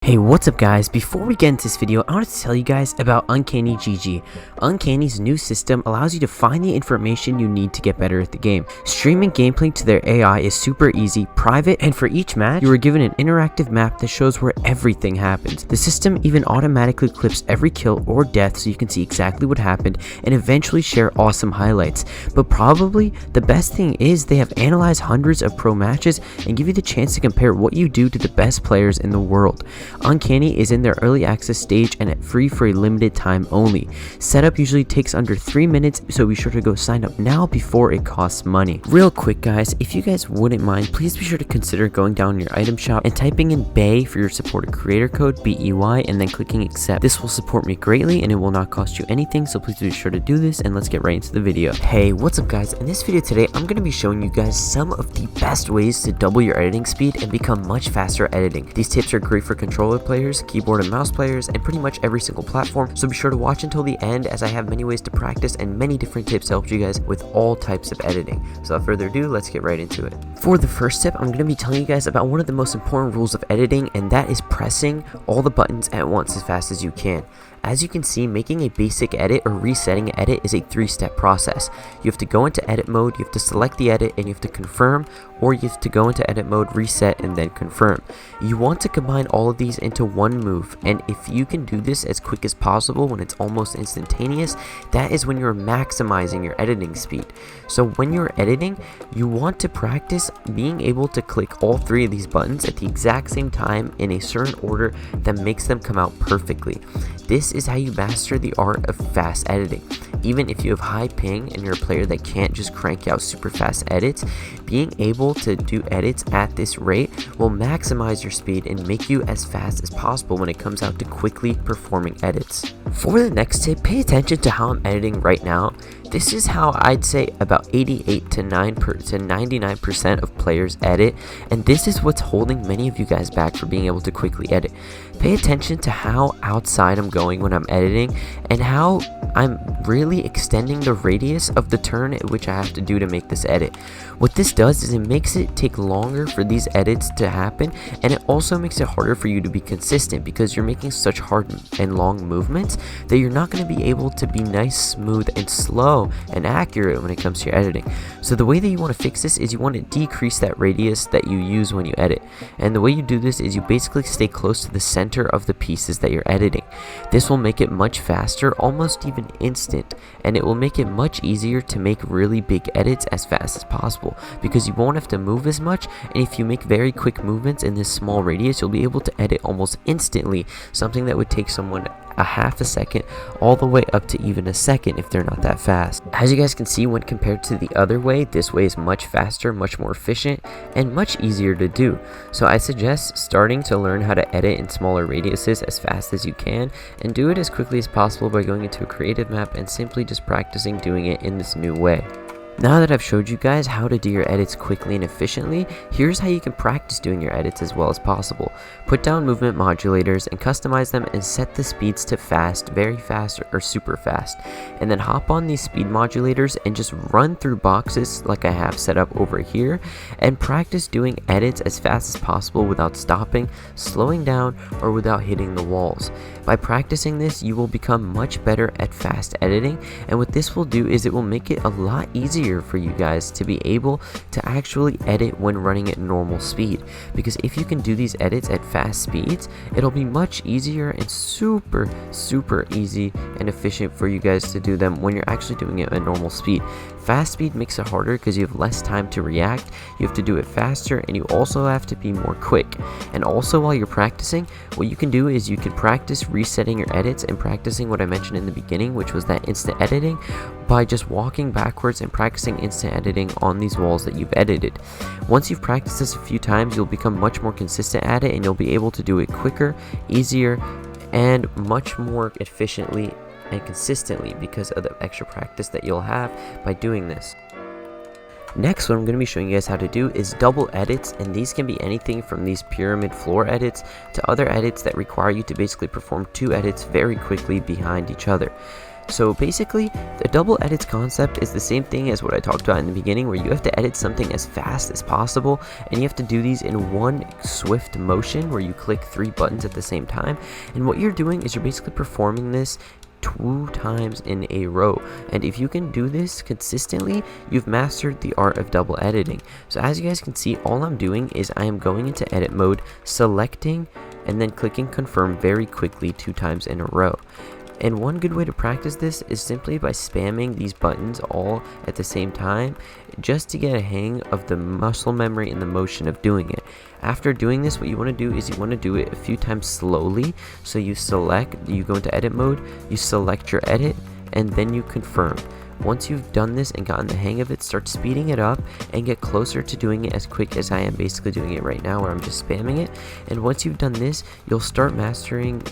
Hey, what's up guys? Before we get into this video, I wanted to tell you guys about Uncanny GG. Uncanny's new system allows you to find the information you need to get better at the game. Streaming gameplay to their AI is super easy, private, and for each match, you are given an interactive map that shows where everything happens. The system even automatically clips every kill or death so you can see exactly what happened and eventually share awesome highlights. But probably the best thing is they have analyzed hundreds of pro matches and give you the chance to compare what you do to the best players in the world. Uncanny is in their early access stage and free for a limited time only. Setup usually takes under 3 minutes, so be sure to go sign up now before it costs money. Real quick guys, if you guys wouldn't mind, please be sure to consider going down your item shop and typing in BAY for your supported creator code, BEY, and then clicking accept. This will support me greatly and it will not cost you anything, so please be sure to do this, and let's get right into the video. Hey, what's up guys? In this video today, I'm going to be showing you guys some of the best ways to double your editing speed and become much faster at editing. These tips are great for controller players, keyboard and mouse players, and pretty much every single platform, so be sure to watch until the end as I have many ways to practice and many different tips to help you guys with all types of editing. So without further ado, let's get right into it. For the first tip, I'm going to be telling you guys about one of the most important rules of editing, and that is pressing all the buttons at once as fast as you can. As you can see, making a basic edit or resetting an edit is a 3-step process. You have to go into edit mode, you have to select the edit, and you have to confirm, or you have to go into edit mode, reset, and then confirm. You want to combine all of these into one move, and if you can do this as quick as possible when it's almost instantaneous, that is when you're maximizing your editing speed. So when you're editing, you want to practice being able to click all 3 of these buttons at the exact same time in a certain order that makes them come out perfectly. This is how you master the art of fast editing. Even if you have high ping and you're a player that can't just crank out super fast edits, being able to do edits at this rate will maximize your speed and make you as fast as possible when it comes out to quickly performing edits. For the next tip, pay attention to how I'm editing right now. This is how I'd say about 88 to 99% of players edit, and this is what's holding many of you guys back for being able to quickly edit. Pay attention to how outside I'm going when I'm editing and how I'm really extending the radius of the turn at which I have to do to make this edit. What this does is it makes it take longer for these edits to happen, and it also makes it harder for you to be consistent because you're making such hard and long movements that you're not going to be able to be nice, smooth, and slow and accurate when it comes to your editing. So the way that you want to fix this is you want to decrease that radius that you use when you edit, and the way you do this is you basically stay close to the center of the pieces that you're editing. This will make it much faster, almost even instant, and it will make it much easier to make really big edits as fast as possible because you won't have to move as much, and if you make very quick movements in this small radius, you'll be able to edit almost instantly, something that would take someone a half a second all the way up to even a second if they're not that fast. As you guys can see, when compared to the other way, this way is much faster, much more efficient, and much easier to do. So I suggest starting to learn how to edit in smaller radiuses as fast as you can, and do it as quickly as possible by going into a creative map and simply just practicing doing it in this new way. Now that I've showed you guys how to do your edits quickly and efficiently, here's how you can practice doing your edits as well as possible. Put down movement modulators and customize them and set the speeds to fast, very fast, or super fast. And then hop on these speed modulators and just run through boxes like I have set up over here and practice doing edits as fast as possible without stopping, slowing down, or without hitting the walls. By practicing this, you will become much better at fast editing, and what this will do is it will make it a lot easier for you guys to be able to actually edit when running at normal speed, because if you can do these edits at fast speeds, it'll be much easier and super easy and efficient for you guys to do them when you're actually doing it at normal speed. Fast speed makes it harder because you have less time to react, you have to do it faster, and you also have to be more quick. And also while you're practicing, what you can do is you can practice resetting your edits and practicing what I mentioned in the beginning, which was that instant editing, by just walking backwards and practicing instant editing on these walls that you've edited. Once you've practiced this a few times, you'll become much more consistent at it, and you'll be able to do it quicker, easier, and much more efficiently and consistently because of the extra practice that you'll have by doing this. Next, what I'm going to be showing you guys how to do is double edits, and these can be anything from these pyramid floor edits to other edits that require you to basically perform 2 edits very quickly behind each other. So basically, the double edits concept is the same thing as what I talked about in the beginning, where you have to edit something as fast as possible, and you have to do these in one swift motion where you click 3 buttons at the same time. And what you're doing is you're basically performing this 2 times in a row, and if you can do this consistently, you've mastered the art of double editing. So as you guys can see, all I'm doing is I am going into edit mode, selecting, and then clicking confirm very quickly 2 times in a row. And one good way to practice this is simply by spamming these buttons all at the same time, just to get a hang of the muscle memory and the motion of doing it. After doing this, what you want to do is you want to do it a few times slowly. So you go into edit mode, you select your edit, and then you confirm. Once you've done this and gotten the hang of it, start speeding it up and get closer to doing it as quick as I am basically doing it right now, where I'm just spamming it. And once you've done this, you'll start mastering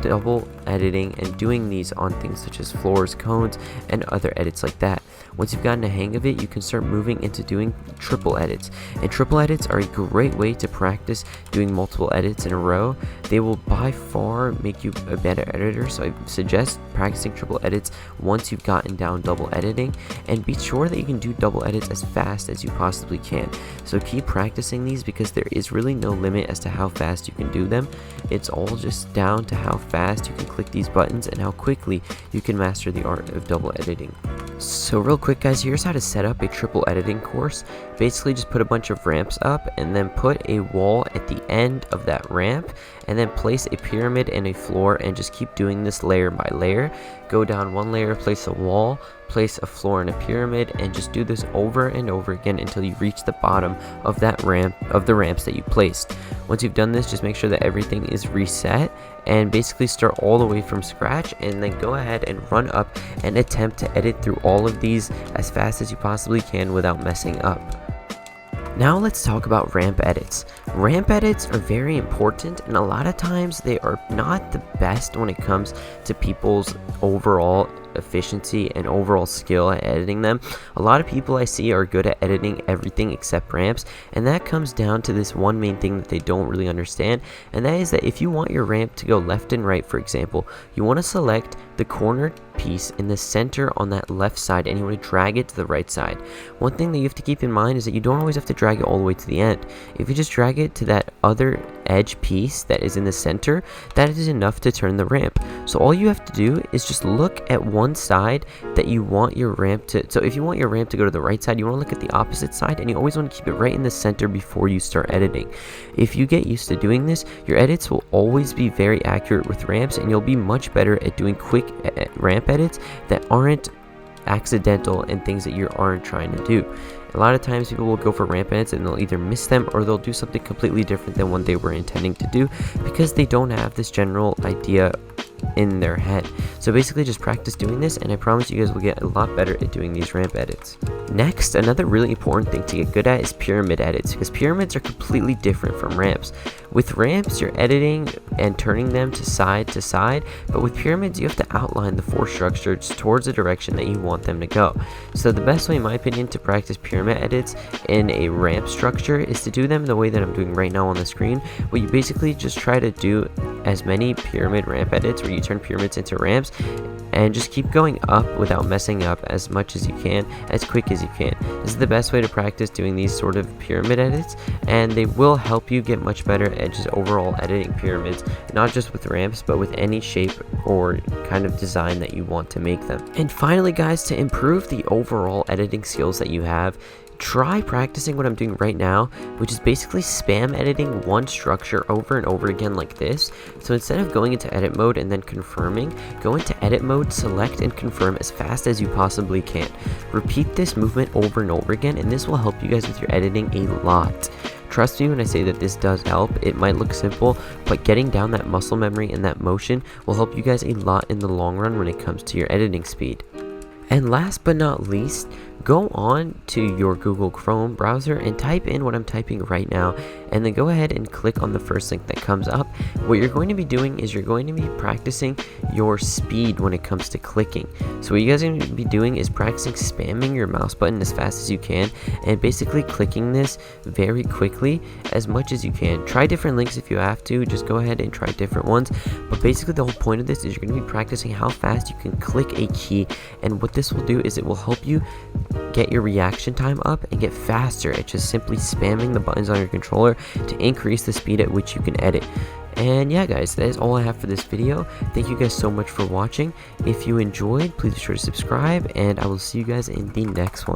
double editing and doing these on things such as floors, cones, and other edits like that. Once you've gotten a hang of it, you can start moving into doing triple edits. And triple edits are a great way to practice doing multiple edits in a row. They will by far make you a better editor, so I suggest practicing triple edits once you've gotten down double editing, and be sure that you can do double edits as fast as you possibly can. So keep practicing these, because there is really no limit as to how fast you can do them. It's all just down to how fast you can click these buttons and how quickly you can master the art of double editing. So real quick guys, here's how to set up a triple editing course. Basically just put a bunch of ramps up, and then put a wall at the end of that ramp, and then place a pyramid and a floor, and just keep doing this layer by layer. Go down 1 layer, place a wall, place a floor and a pyramid, and just do this over and over again until you reach the bottom of that ramp, of the ramps that you placed. Once you've done this, just make sure that everything is reset, and basically start all the way from scratch, and then go ahead and run up and attempt to edit through all of these as fast as you possibly can without messing up. Now let's talk about ramp edits. Ramp edits are very important, and a lot of times they are not the best when it comes to people's overall efficiency and overall skill at editing them. A lot of people I see are good at editing everything except ramps, and that comes down to this one main thing that they don't really understand, and that is that if you want your ramp to go left and right, for example, you want to select the corner piece in the center on that left side, and you want to drag it to the right side. One thing that you have to keep in mind is that you don't always have to drag it all the way to the end. If you just drag it to that other edge piece that is in the center, that is enough to turn the ramp. So all you have to do is just look at one side that you want your ramp to, so if you want your ramp to go to the right side, you want to look at the opposite side, and you always want to keep it right in the center before you start editing. If you get used to doing this, your edits will always be very accurate with ramps, and you'll be much better at doing quick ramp edits that aren't accidental and things that you aren't trying to do. A lot of times people will go for ramp edits and they'll either miss them, or they'll do something completely different than what they were intending to do, because they don't have this general idea in their head. So basically just practice doing this, and I promise you guys will get a lot better at doing these ramp edits. Next, another really important thing to get good at is pyramid edits, because pyramids are completely different from ramps. With ramps, you're editing and turning them to side, but with pyramids, you have to outline the 4 structures towards the direction that you want them to go. So the best way, in my opinion, to practice pyramid edits in a ramp structure is to do them the way that I'm doing right now on the screen, where you basically just try to do as many pyramid ramp edits where you turn pyramids into ramps, and just keep going up without messing up as much as you can, as quick as you can. This is the best way to practice doing these sort of pyramid edits, and they will help you get much better at just overall editing pyramids, not just with ramps, but with any shape or kind of design that you want to make them. And finally guys, to improve the overall editing skills that you have, try practicing what I'm doing right now, which is basically spam editing one structure over and over again like this. So instead of going into edit mode and then confirming, go into edit mode, select and confirm as fast as you possibly can. Repeat this movement over and over again, and this will help you guys with your editing a lot. Trust me when I say that this does help. It might look simple, but getting down that muscle memory and that motion will help you guys a lot in the long run when it comes to your editing speed. And last but not least, go on to your Google Chrome browser and type in what I'm typing right now, and then go ahead and click on the first link that comes up. What you're going to be doing is you're going to be practicing your speed when it comes to clicking. So what you guys are going to be doing is practicing spamming your mouse button as fast as you can, and basically clicking this very quickly as much as you can. Try different links if you have to, just go ahead and try different ones, but basically the whole point of this is you're going to be practicing how fast you can click a key, and what this will do is it will help you get your reaction time up and get faster at just simply spamming the buttons on your controller to increase the speed at which you can edit. And yeah guys, that is all I have for this video. Thank you guys so much for watching. If you enjoyed, please be sure to subscribe, and I will see you guys in the next one.